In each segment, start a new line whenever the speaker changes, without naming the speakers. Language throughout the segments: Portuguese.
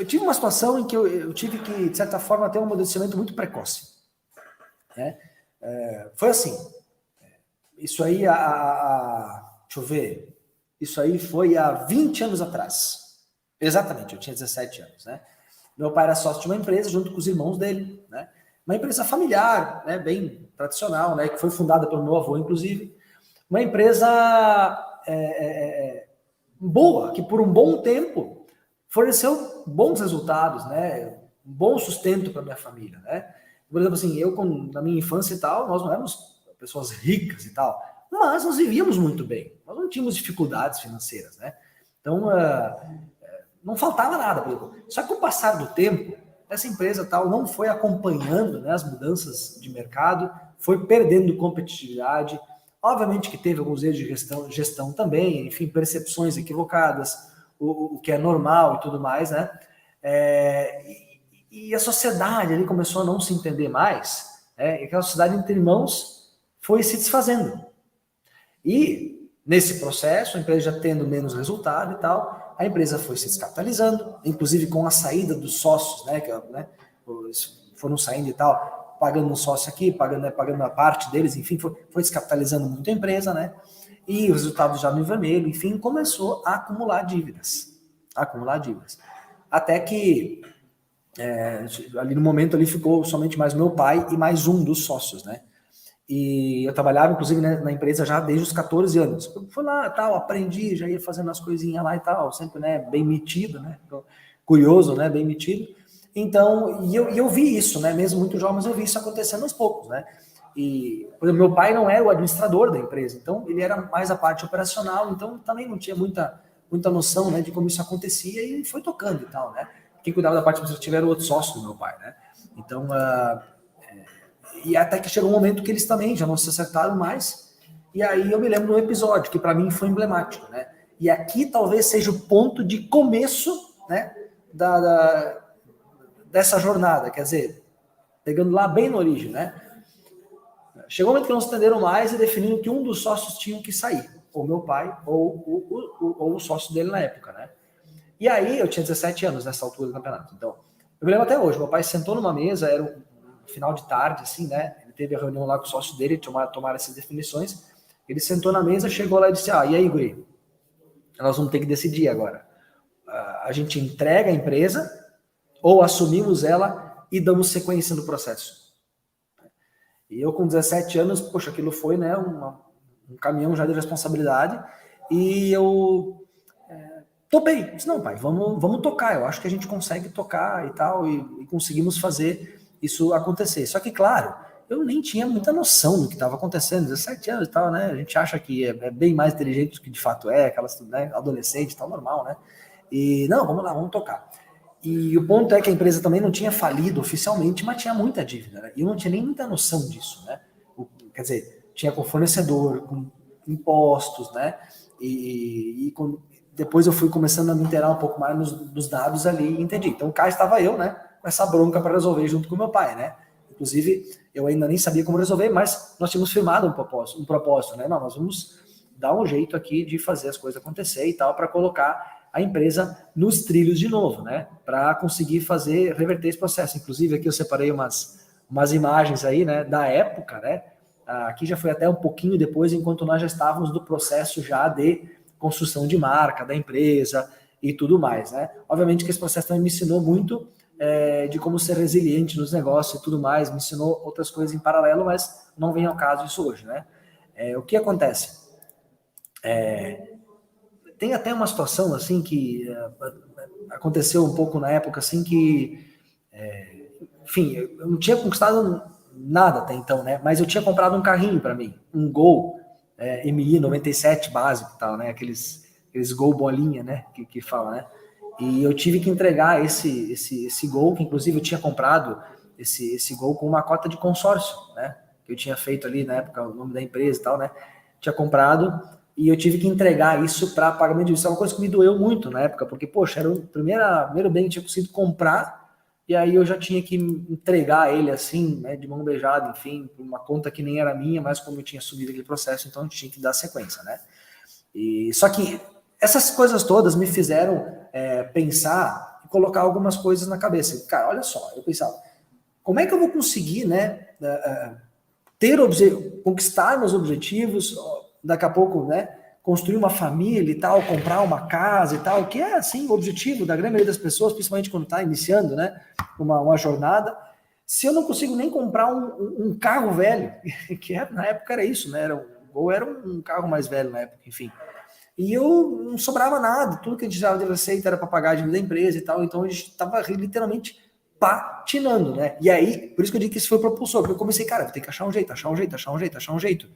eu tive uma situação em que eu tive que, de certa forma, ter um amadurecimento muito precoce. Né? Foi assim, isso aí, deixa eu ver, isso aí foi há 20 anos atrás. Exatamente, eu tinha 17 anos, né? Meu pai era sócio de uma empresa junto com os irmãos dele, né? Uma empresa familiar, né? Bem tradicional, né? Que foi fundada pelo meu avô, inclusive. Uma empresa boa, que por um bom tempo forneceu bons resultados, né? Um bom sustento para minha família, né? Por exemplo, assim, na minha infância e tal, nós não éramos pessoas ricas e tal, mas nós vivíamos muito bem. Nós não tínhamos dificuldades financeiras, né? Então, não faltava nada. Só que com o passar do tempo, essa empresa tal não foi acompanhando, né, as mudanças de mercado, foi perdendo competitividade. Obviamente que teve alguns erros de gestão também, enfim, percepções equivocadas, o que é normal e tudo mais, né? E a sociedade ali começou a não se entender mais, né? E aquela sociedade entre irmãos foi se desfazendo. E nesse processo, a empresa já tendo menos resultado e tal, a empresa foi se descapitalizando, inclusive com a saída dos sócios, né? Foram saindo e tal, pagando um sócio aqui, pagando a parte deles, enfim, foi descapitalizando muito a empresa, né? E o resultado já no vermelho, enfim, começou a acumular dívidas. Até que ali no momento ali ficou somente mais meu pai e mais um dos sócios, né? E eu trabalhava, inclusive, né, na empresa já desde os 14 anos. Eu fui lá, tal, aprendi, já ia fazendo as coisinhas lá e tal, sempre, né, bem metido, né, curioso, né, bem metido. Então, e eu vi isso, né, mesmo muito jovem, mas eu vi isso acontecendo aos poucos, né. E, por exemplo, meu pai não era o administrador da empresa, então ele era mais a parte operacional, então também não tinha muita noção, né, de como isso acontecia e foi tocando e tal, né. Quem cuidava da parte administrativa era o outro sócio do meu pai, né. Então, e até que chegou um momento que eles também já não se acertaram mais. E aí eu me lembro de um episódio que para mim foi emblemático, né? E aqui talvez seja o ponto de começo, né, dessa jornada, quer dizer, pegando lá bem na origem, né? Chegou um momento que não se entenderam mais e definiram que um dos sócios tinha que sair, ou meu pai, ou o sócio dele na época, né? E aí eu tinha 17 anos nessa altura do campeonato. Então, eu me lembro até hoje, meu pai sentou numa mesa, era um final de tarde, assim, né? Ele teve a reunião lá com o sócio dele, tomar essas definições. Ele sentou na mesa, chegou lá e disse: e aí, guri? Nós vamos ter que decidir agora. A gente entrega a empresa ou assumimos ela e damos sequência no processo. E eu com 17 anos, poxa, aquilo foi, né, um caminhão já de responsabilidade e eu topei. Disse, não, pai, vamos tocar. Eu acho que a gente consegue tocar e tal, e conseguimos fazer isso acontecer. Só que, claro, eu nem tinha muita noção do que estava acontecendo. 17 anos e tal, né? A gente acha que é bem mais inteligente do que de fato é, aquelas, né, adolescente e tal, normal, né? E, não, vamos lá, vamos tocar. E o ponto é que a empresa também não tinha falido oficialmente, mas tinha muita dívida, né? E eu não tinha nem muita noção disso, né? Quer dizer, tinha com fornecedor, com impostos, né? E depois eu fui começando a me inteirar um pouco mais nos dados ali e entendi. Então cá estava eu, né, com essa bronca para resolver junto com meu pai, né? Inclusive, eu ainda nem sabia como resolver, mas nós tínhamos firmado um propósito, né? Não, nós vamos dar um jeito aqui de fazer as coisas acontecer e tal, para colocar a empresa nos trilhos de novo, né? Para conseguir reverter esse processo. Inclusive, aqui eu separei umas imagens aí, né, da época, né? Aqui já foi até um pouquinho depois, enquanto nós já estávamos no processo já de construção de marca da empresa e tudo mais, né? Obviamente que esse processo também me ensinou muito de como ser resiliente nos negócios e tudo mais, me ensinou outras coisas em paralelo, mas não vem ao caso isso hoje, né? O que acontece? Tem até uma situação assim que aconteceu um pouco na época assim que, enfim, eu não tinha conquistado nada até então, né? Mas eu tinha comprado um carrinho para mim, um Gol MI 97 básico, tal, né? Aqueles Gol bolinha, né? Que fala, né? E eu tive que entregar esse Gol, que inclusive eu tinha comprado esse Gol com uma cota de consórcio, né? Que eu tinha feito ali na época, o nome da empresa e tal, né? Tinha comprado e eu tive que entregar isso para pagamento disso. É uma coisa que me doeu muito na época, porque, poxa, era o primeiro bem que eu tinha conseguido comprar, e aí eu já tinha que entregar ele assim, né, de mão beijada, enfim, por uma conta que nem era minha, mas como eu tinha subido aquele processo, então eu tinha que dar sequência, né? E, só que essas coisas todas me fizeram pensar, colocar algumas coisas na cabeça. Cara, olha só, eu pensava, como é que eu vou conseguir, né, conquistar meus objetivos, daqui a pouco, né, construir uma família e tal, comprar uma casa e tal, que é, assim, o objetivo da grande maioria das pessoas, principalmente quando está iniciando, né, uma jornada, se eu não consigo nem comprar um carro velho, que na época era isso, né, era um carro mais velho na época, enfim. E eu não sobrava nada, tudo que a gente dava de receita era para pagar a dívida da empresa e tal, então a gente estava literalmente patinando, né? E aí, por isso que eu digo que isso foi propulsor, porque eu comecei, cara, vou ter que achar um jeito,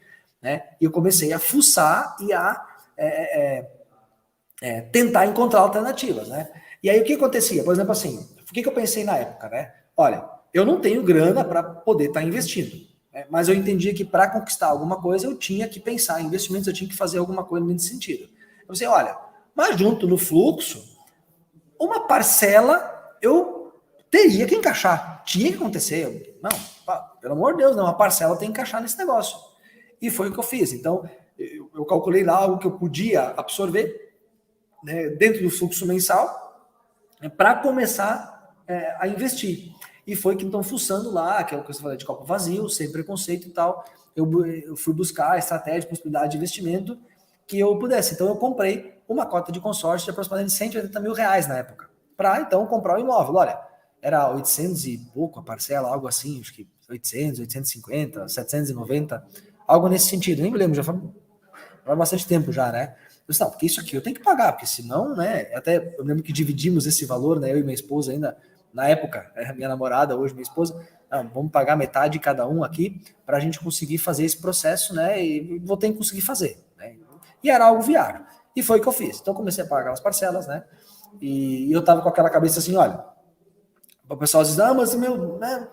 né? E eu comecei a fuçar e a tentar encontrar alternativas, né? E aí o que acontecia? Por exemplo, assim, o que eu pensei na época, né? Olha, eu não tenho grana para poder estar investindo, né? Mas eu entendia que para conquistar alguma coisa eu tinha que pensar em investimentos, eu tinha que fazer alguma coisa nesse sentido. Eu pensei, olha, mas junto no fluxo, uma parcela eu teria que encaixar, tinha que acontecer. Não, pelo amor de Deus, não, uma parcela tem que encaixar nesse negócio. E foi o que eu fiz. Então, eu calculei lá algo que eu podia absorver, né, dentro do fluxo mensal, para começar a investir. E foi que então, fuçando lá, que é o que você falou de copo vazio, sem preconceito e tal, eu fui buscar estratégia, possibilidade de investimento que eu pudesse. Então eu comprei uma cota de consórcio de aproximadamente R$180 mil na época, para então comprar o imóvel. Olha, era 800 e pouco a parcela, algo assim, acho que 800, 850, 790, algo nesse sentido. Nem me lembro, já faz bastante tempo já, né? Eu disse, não, porque isso aqui eu tenho que pagar, porque senão, né? Até eu lembro que dividimos esse valor, né? Eu e minha esposa ainda, na época, minha namorada, hoje minha esposa, não, vamos pagar metade cada um aqui para a gente conseguir fazer esse processo, né? E vou ter que conseguir fazer, né? E era algo viável. E foi o que eu fiz. Então comecei a pagar as parcelas, né? E eu tava com aquela cabeça assim, olha, o pessoal diz, ah, mas meu, né,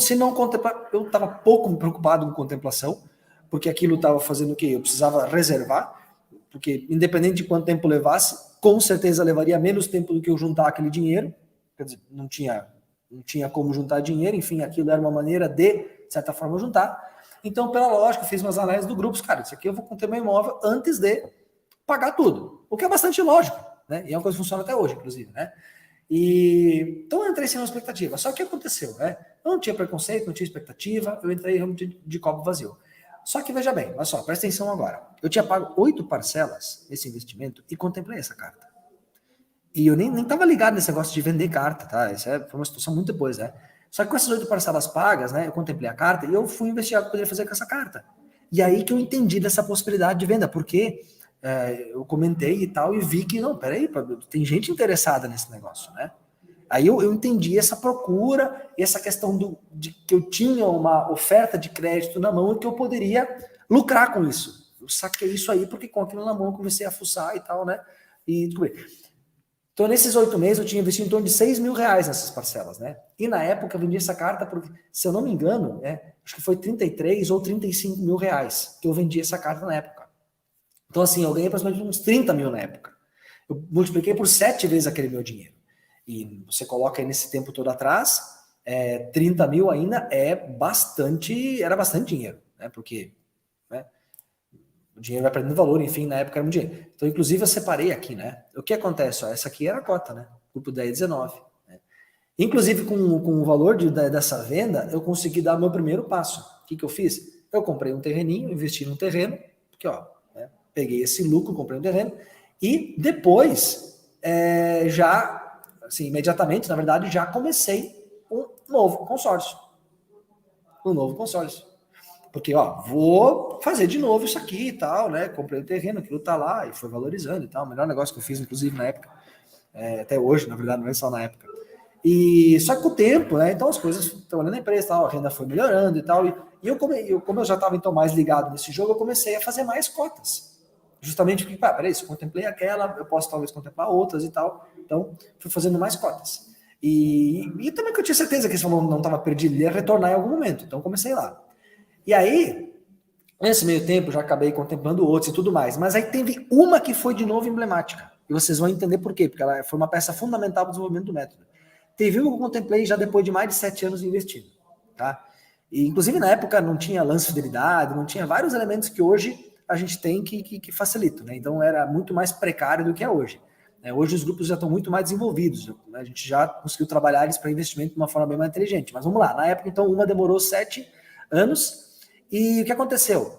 se não contemplar, eu tava pouco preocupado com contemplação, porque aquilo estava fazendo o quê? Eu precisava reservar, porque independente de quanto tempo levasse, com certeza levaria menos tempo do que eu juntar aquele dinheiro, quer dizer, não tinha como juntar dinheiro, enfim, aquilo era uma maneira de certa forma, juntar. Então, pela lógica, eu fiz umas análises do grupo, cara, isso aqui eu vou contemplar meu imóvel antes de pagar tudo, o que é bastante lógico, né? E é uma coisa que funciona até hoje, inclusive, né? Então eu entrei sem uma expectativa. Só que aconteceu, né? Eu não tinha preconceito, não tinha expectativa, eu entrei de copo vazio. Só que veja bem, olha só, presta atenção agora. Eu tinha pago 8 parcelas nesse investimento e contemplei essa carta. E eu nem tava ligado nesse negócio de vender carta, tá? Isso foi uma situação muito depois, né? Só que com essas 8 parcelas pagas, né? Eu contemplei a carta e eu fui investigar o que eu poderia fazer com essa carta. E aí que eu entendi dessa possibilidade de venda, porque eu comentei e tal, e vi que, não, peraí, tem gente interessada nesse negócio, né? Aí eu entendi essa procura, essa questão de que eu tinha uma oferta de crédito na mão e que eu poderia lucrar com isso. Eu saquei isso aí, porque com aquilo na mão eu comecei a fuçar e tal, né? E descobri. Então, nesses 8 meses, eu tinha investido em torno de R$6 mil nessas parcelas, né? E na época eu vendi essa carta por, se eu não me engano, acho que foi 33 ou 35 mil reais que eu vendi essa carta na época. Então, assim, eu ganhei aproximadamente uns 30 mil na época. Eu multipliquei por 7 vezes aquele meu dinheiro. E você coloca aí nesse tempo todo atrás, 30 mil ainda era bastante dinheiro, né? Porque, né, o dinheiro vai perdendo valor, enfim, na época era muito dinheiro. Então, inclusive, eu separei aqui, né? O que acontece? Ó, essa aqui era a cota, né? Grupo 1019. Né? Inclusive, com o valor dessa venda, eu consegui dar o meu primeiro passo. O que eu fiz? Eu comprei um terreninho, investi num terreno, porque, ó, né, peguei esse lucro, comprei um terreno, e depois, já, assim, imediatamente, na verdade, já comecei um novo consórcio. Porque, ó, vou fazer de novo isso aqui e tal, né? Comprei o terreno, aquilo tá lá e foi valorizando e tal. O melhor negócio que eu fiz, inclusive, na época. Até hoje, na verdade, não é só na época. E só que com o tempo, né? Então as coisas estão olhando na empresa, tal, a renda foi melhorando e tal. E como eu já estava então mais ligado nesse jogo, eu comecei a fazer mais cotas. Justamente porque, peraí, se eu contemplei aquela, eu posso talvez contemplar outras e tal. Então, fui fazendo mais cotas. E também que eu tinha certeza que esse valor não estava perdido, ele ia retornar em algum momento. Então, comecei lá. E aí, nesse meio tempo, já acabei contemplando outros e tudo mais. Mas aí teve uma que foi de novo emblemática. E vocês vão entender por quê, porque ela foi uma peça fundamental para o desenvolvimento do método. Teve uma que eu contemplei já depois de mais de 7 anos investindo. Tá? E, inclusive, na época, não tinha lance de fidelidade, não tinha vários elementos que hoje a gente tem que facilitam. Né? Então, era muito mais precário do que é hoje. Hoje os grupos já estão muito mais desenvolvidos, né? A gente já conseguiu trabalhar eles para investimento de uma forma bem mais inteligente. Mas vamos lá, na época, então, uma demorou 7 anos, e o que aconteceu?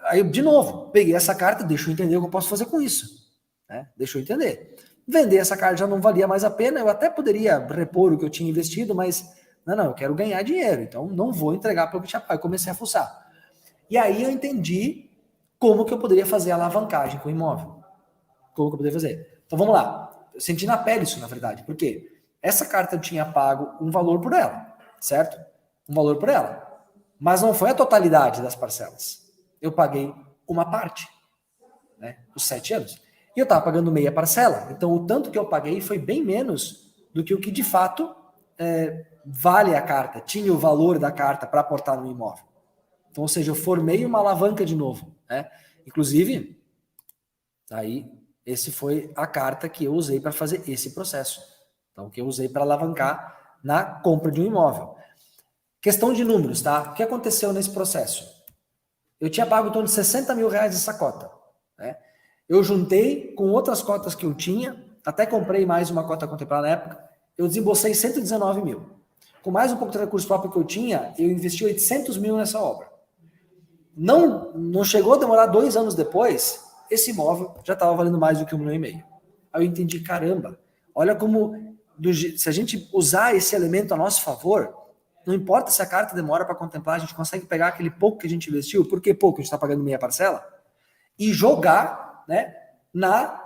Aí, de novo, peguei essa carta, deixa eu entender o que eu posso fazer com isso. Né? Deixa eu entender. Vender essa carta já não valia mais a pena, eu até poderia repor o que eu tinha investido, mas não, eu quero ganhar dinheiro, então não vou entregar para o que tinha pago. Eu comecei a fuçar. E aí eu entendi como que eu poderia fazer a alavancagem com o imóvel. Como que eu poderia fazer? Então vamos lá. Eu senti na pele isso, na verdade. Por quê? Essa carta eu tinha pago um valor por ela, certo? Um valor por ela. Mas não foi a totalidade das parcelas. Eu paguei uma parte, né? Os 7 anos. E eu estava pagando meia parcela. Então o tanto que eu paguei foi bem menos do que o que de fato vale a carta. Tinha o valor da carta para aportar no imóvel. Então, ou seja, eu formei uma alavanca de novo, né? Inclusive, aí, esse foi a carta que eu usei para fazer esse processo. Então, que eu usei para alavancar na compra de um imóvel. Questão de números, tá? O que aconteceu nesse processo? Eu tinha pago em torno de 60 mil reais essa cota, né? Eu juntei com outras cotas que eu tinha, até comprei mais uma cota contemplada na época, eu desembolsei 119 mil. Com mais um pouco de recurso próprio que eu tinha, eu investi 800 mil nessa obra. Não chegou a demorar 2 anos depois, esse imóvel já estava valendo mais do que 1,5 milhão. Aí eu entendi, caramba, olha como, se a gente usar esse elemento a nosso favor, não importa se a carta demora para contemplar, a gente consegue pegar aquele pouco que a gente investiu, porque pouco a gente está pagando meia parcela, e jogar, né, na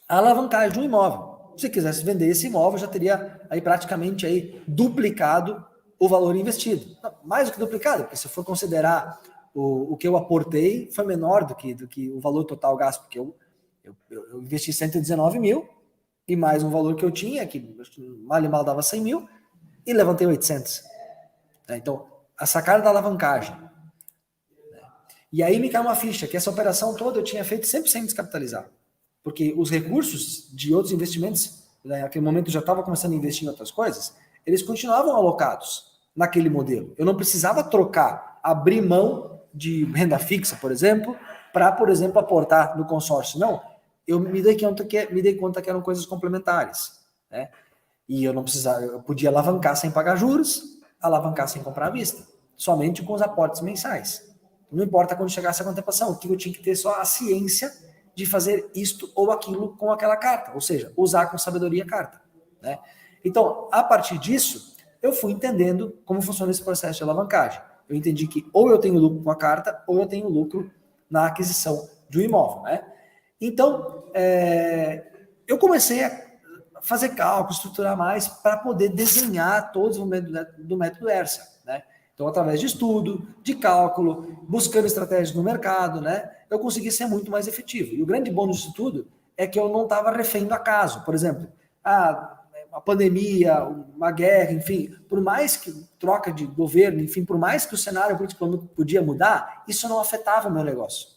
alavancagem de um imóvel. Se quisesse vender esse imóvel, já teria aí praticamente aí duplicado o valor investido. Mais do que duplicado, porque se for considerar o que eu aportei, foi menor do que o valor total gasto, porque eu investi 119 mil, e mais um valor que eu tinha, que mal e mal dava 100 mil, e levantei 800. Então, a sacada da alavancagem. E aí me cai uma ficha, que essa operação toda eu tinha feito sempre sem descapitalizar. Porque os recursos de outros investimentos, naquele momento eu já estava começando a investir em outras coisas, eles continuavam alocados naquele modelo. Eu não precisava trocar, abrir mão de renda fixa, por exemplo, para, por exemplo, aportar no consórcio. Não, eu me dei conta que eram coisas complementares, né? E eu não precisava, eu podia alavancar sem pagar juros, alavancar sem comprar à vista, somente com os aportes mensais. Não importa quando chegasse a contemplação, o que eu tinha que ter só a ciência de fazer isto ou aquilo com aquela carta, ou seja, usar com sabedoria a carta, né? Então, a partir disso, eu fui entendendo como funciona esse processo de alavancagem. Eu entendi que ou eu tenho lucro com a carta, ou eu tenho lucro na aquisição de um imóvel, né? Então, eu comecei a fazer cálculo, estruturar mais para poder desenhar todos os do método ERSA, né? Então, através de estudo, de cálculo, buscando estratégias no mercado, né, eu consegui ser muito mais efetivo. E o grande bônus disso tudo é que eu não estava refém do acaso. Por exemplo, a pandemia, uma guerra, enfim, por mais que troca de governo, enfim, por mais que o cenário político podia mudar, isso não afetava o meu negócio.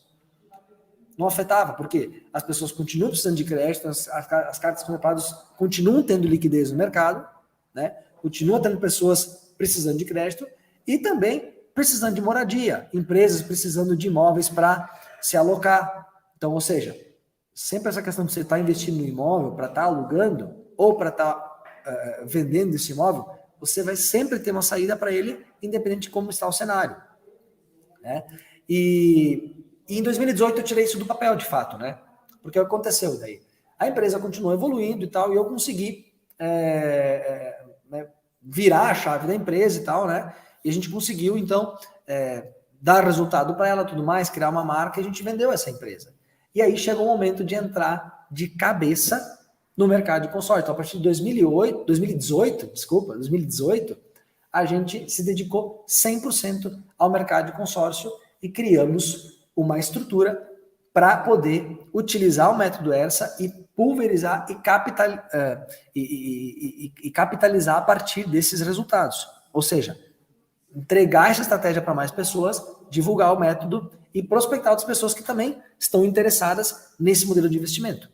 Não afetava, porque as pessoas continuam precisando de crédito, as cartas contempladas continuam tendo liquidez no mercado, né? Continua tendo pessoas precisando de crédito e também precisando de moradia, empresas precisando de imóveis para se alocar. Então, ou seja, sempre essa questão de você estar investindo no imóvel para estar alugando ou para estar vendendo esse imóvel, você vai sempre ter uma saída para ele, independente de como está o cenário, né? E em 2018 eu tirei isso do papel, de fato, né? Porque o que aconteceu daí? A empresa continuou evoluindo e tal, e eu consegui virar a chave da empresa e tal, né? E a gente conseguiu, então, dar resultado para ela, tudo mais, criar uma marca, e a gente vendeu essa empresa. E aí chegou o momento de entrar de cabeça no mercado de consórcio. Então, a partir de 2018, a gente se dedicou 100% ao mercado de consórcio e criamos uma estrutura para poder utilizar o método ERSA e pulverizar e capitalizar a partir desses resultados. Ou seja, entregar essa estratégia para mais pessoas, divulgar o método e prospectar outras pessoas que também estão interessadas nesse modelo de investimento.